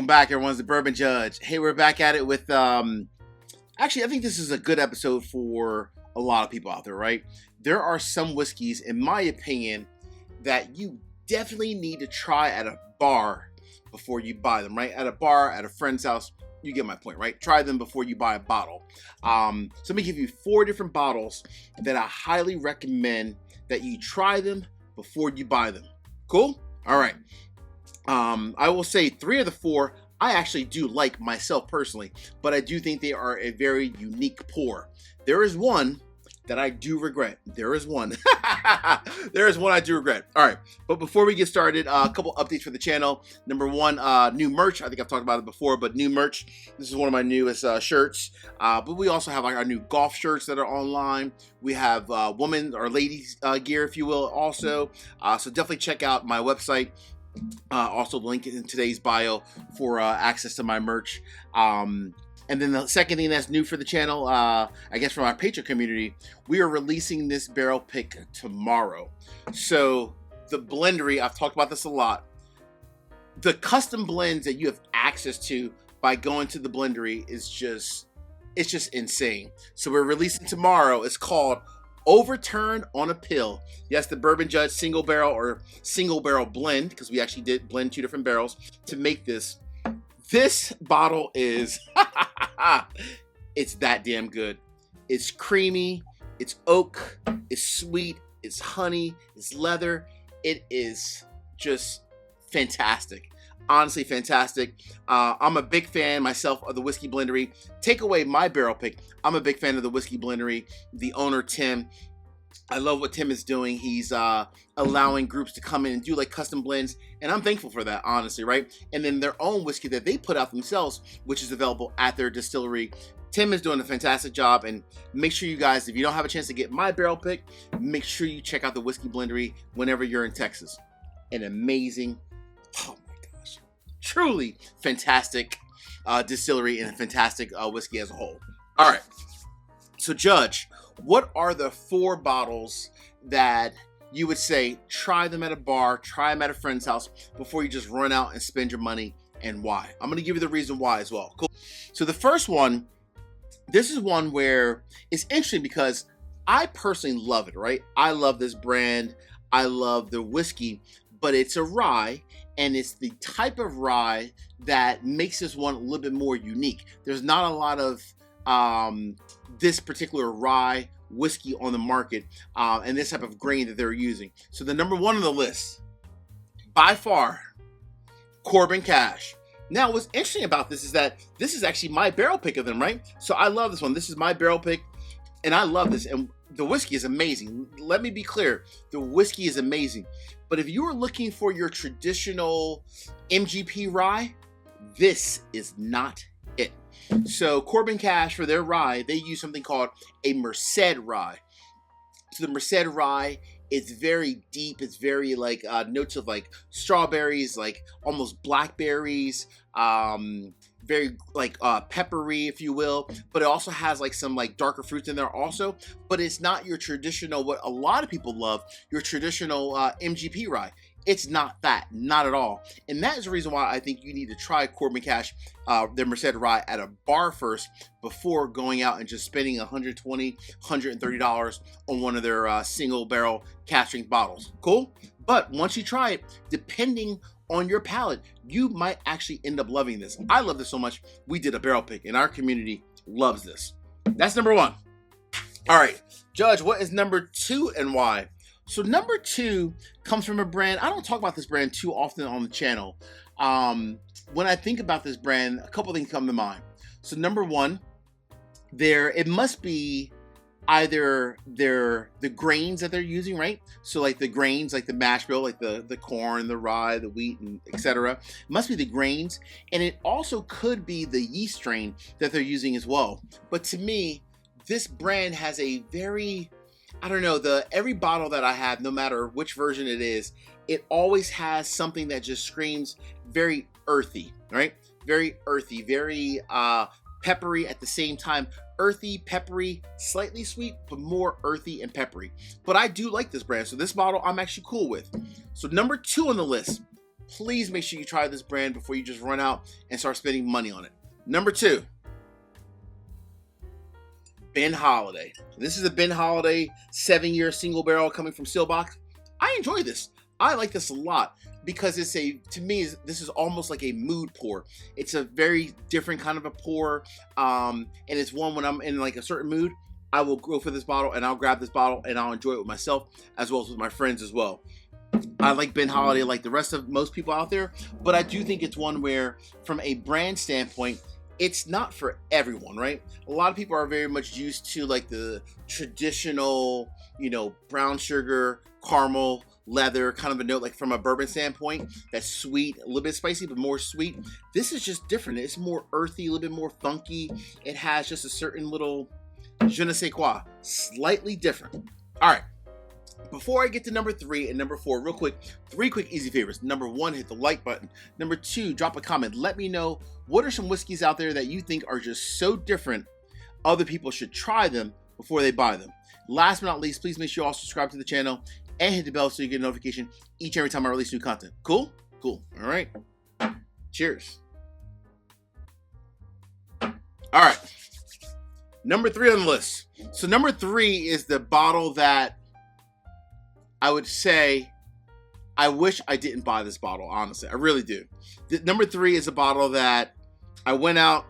Welcome back, everyone's the Bourbon Judge. Hey, we're back at it with, actually, I think this is a good episode for a lot of people out there, right? There are some whiskeys, in my opinion, that you definitely need to try at a bar before you buy them, right? At a bar, at a friend's house, you get my point, right? Try them before you buy a bottle. So let me give you 4 different bottles that I highly recommend that you try them before you buy them. Cool? All right. I will say 3 of the 4 I actually do like myself personally, but I do think they are a very unique pour. There is one that I do regret. There is one. There is one I do regret. All right, but before we get started, a couple updates for the channel. Number 1, new merch. I think I've talked about it before, but new merch. This is one of my newest shirts. But we also have like our new golf shirts that are online. We have women or ladies gear, if you will, also. So definitely check out my website. Also link it in today's bio for access to my merch. And then the second thing that's new for the channel, I guess from our Patron community, we are releasing this barrel pick tomorrow. So the blendery, I've talked about this a lot. The custom blends that you have access to by going to the blendery is just, it's just insane. So we're releasing tomorrow. It's called Overturned on a Pill. Yes, the Bourbon Judge single barrel or single barrel blend, because we actually did blend 2 different barrels to make this. This bottle is, it's that damn good. It's creamy, it's oak, it's sweet, it's honey, it's leather. It is just fantastic. Honestly fantastic. I'm a big fan myself of the Whiskey Blendery. Take away my barrel pick, I'm a big fan of the Whiskey Blendery. The owner, Tim, I love what Tim is doing. He's allowing groups to come in and do like custom blends, and I'm thankful for that, honestly, right? And then their own whiskey that they put out themselves, which is available at their distillery. Tim is doing a fantastic job, and make sure you guys, if you don't have a chance to get my barrel pick, make sure you check out the Whiskey Blendery whenever you're in Texas. An amazing, oh my gosh, truly fantastic distillery and a fantastic whiskey as a whole. All right, so Judge, what are the 4 bottles that you would say try them at a bar, try them at a friend's house before you just run out and spend your money, and why? I'm going to give you the reason why as well. Cool. So the first one, this is one where it's interesting because I personally love it, right? I love this brand. I love the whiskey, but it's a rye, and it's the type of rye that makes this one a little bit more unique. There's not a lot of this particular rye whiskey on the market, and this type of grain that they're using. So the number 1 on the list, by far, Corbin Cash. Now, what's interesting about this is that this is actually my barrel pick of them, right? So I love this one. This is my barrel pick, and I love this. And the whiskey is amazing. Let me be clear. The whiskey is amazing. But if you are looking for your traditional MGP rye, this is not it. So Corbin Cash, for their rye, they use something called a Merced rye. So the Merced rye is very deep. It's very like notes of like strawberries, like almost blackberries, very like peppery, if you will. But it also has like some like darker fruits in there also. But it's not your traditional, what a lot of people love, your traditional MGP rye. It's not that, not at all. And that is the reason why I think you need to try Corbin Cash, their Merced rye at a bar first before going out and just spending $120, $130 on one of their single barrel cask strength bottles. Cool? But once you try it, depending on your palate, you might actually end up loving this. I love this so much, we did a barrel pick, and our community loves this. That's number 1. All right, Judge, what is number 2 and why? So number 2 comes from a brand. I don't talk about this brand too often on the channel. When I think about this brand, a couple things come to mind. So number 1, it must be either the grains that they're using, right? So like the grains, like the mash bill, like the corn, the rye, the wheat, and etc. It must be the grains, and it also could be the yeast strain that they're using as well. But to me, this brand has a very, I don't know, every bottle that I have, no matter which version it is, it always has something that just screams very earthy, right? Very earthy, very peppery at the same time. Earthy, peppery, slightly sweet, but more earthy and peppery. But I do like this brand, so this bottle I'm actually cool with. So number 2 on the list, please make sure you try this brand before you just run out and start spending money on it. Number 2, Ben Holiday. This is a Ben Holiday 7-year single barrel coming from Steelbox. I enjoy this. I like this a lot because it's to me, this is almost like a mood pour. It's a very different kind of a pour, and it's one when I'm in like a certain mood, I will go for this bottle and I'll grab this bottle and I'll enjoy it with myself as well as with my friends as well. I like Ben Holiday like the rest of most people out there, but I do think it's one where, from a brand standpoint, it's not for everyone, right? A lot of people are very much used to like the traditional, brown sugar, caramel, leather kind of a note, like from a bourbon standpoint, that's sweet, a little bit spicy, but more sweet. This is just different. It's more earthy, a little bit more funky. It has just a certain little je ne sais quoi, slightly different. All right. Before I get to number 3 and number 4, real quick, 3 quick easy favors. Number 1, hit the like button. Number 2, drop a comment. Let me know what are some whiskeys out there that you think are just so different, other people should try them before they buy them. Last but not least, please make sure you all subscribe to the channel and hit the bell so you get a notification each and every time I release new content. Cool? Cool. All right. Cheers. All right. Number 3 on the list. So number 3 is the bottle that I would say, I wish I didn't buy this bottle, honestly. I really do. Number 3 is a bottle that I went out,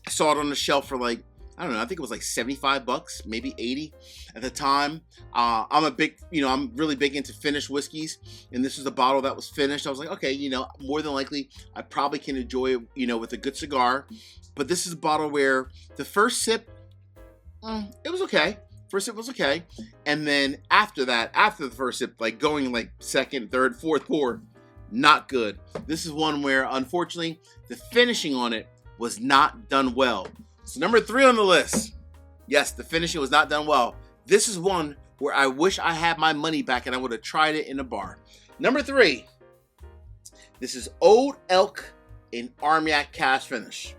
saw it on the shelf for like, I don't know, I think it was like $75, maybe 80 at the time. I'm really big into finished whiskeys, and this is a bottle that was finished. I was like, okay, more than likely, I probably can enjoy it, with a good cigar. But this is a bottle where the first sip, it was okay. First sip was okay. And then after that, after the first sip, like going like second, third, fourth pour, not good. This is one where, unfortunately, the finishing on it was not done well. So number 3 on the list. Yes, the finishing was not done well. This is one where I wish I had my money back and I would have tried it in a bar. Number 3. This is Old Elk in Armagnac Cask Finish.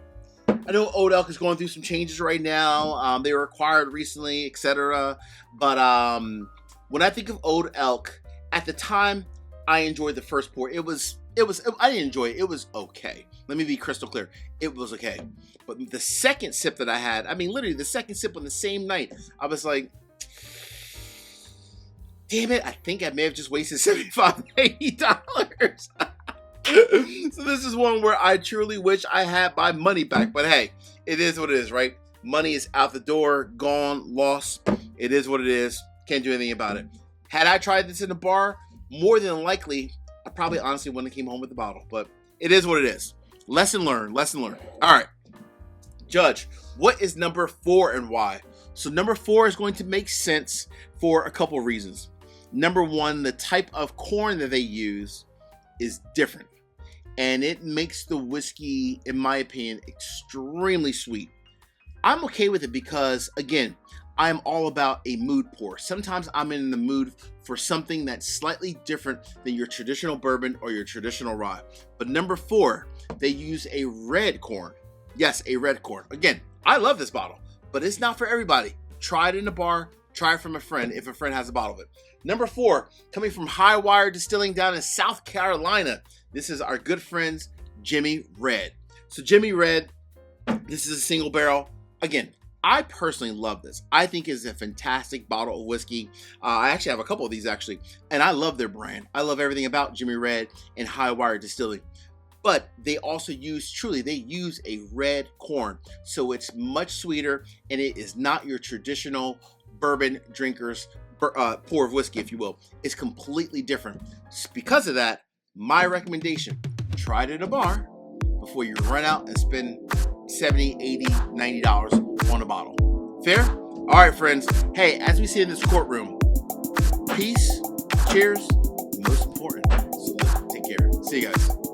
I know Old Elk is going through some changes right now. They were acquired recently, etc. But when I think of Old Elk, at the time, I enjoyed the first pour. I didn't enjoy it. It was okay. Let me be crystal clear. It was okay. But the second sip that I had, literally the second sip on the same night, I was like, damn it, I think I may have just wasted $75, $80. So this is one where I truly wish I had my money back. But hey, it is what it is, right? Money is out the door, gone, lost. It is what it is. Can't do anything about it. Had I tried this in a bar, more than likely, I probably honestly wouldn't have came home with the bottle. But it is what it is. Lesson learned. Lesson learned. All right. Judge, what is number 4 and why? So number 4 is going to make sense for a couple of reasons. Number 1, the type of corn that they use is different. And it makes the whiskey, in my opinion, extremely sweet. I'm okay with it because, again, I'm all about a mood pour. Sometimes I'm in the mood for something that's slightly different than your traditional bourbon or your traditional rye. But number 4, they use a red corn. Yes, a red corn. Again, I love this bottle, but it's not for everybody. Try it in a bar. Try it from a friend if a friend has a bottle of it. Number 4, coming from High Wire Distilling down in South Carolina. This is our good friends, Jimmy Red. So Jimmy Red, this is a single barrel. Again, I personally love this. I think it's a fantastic bottle of whiskey. I actually have a couple of these actually, and I love their brand. I love everything about Jimmy Red and High Wire Distilling. But they also use a red corn. So it's much sweeter, and it is not your traditional bourbon drinkers pour of whiskey, if you will. It's completely different. Because of that, my recommendation, try it in a bar before you run out and spend $70, $80, $90 on a bottle. Fair? All right, friends. Hey, as we see in this courtroom, peace, cheers, most important. So take care. See you guys.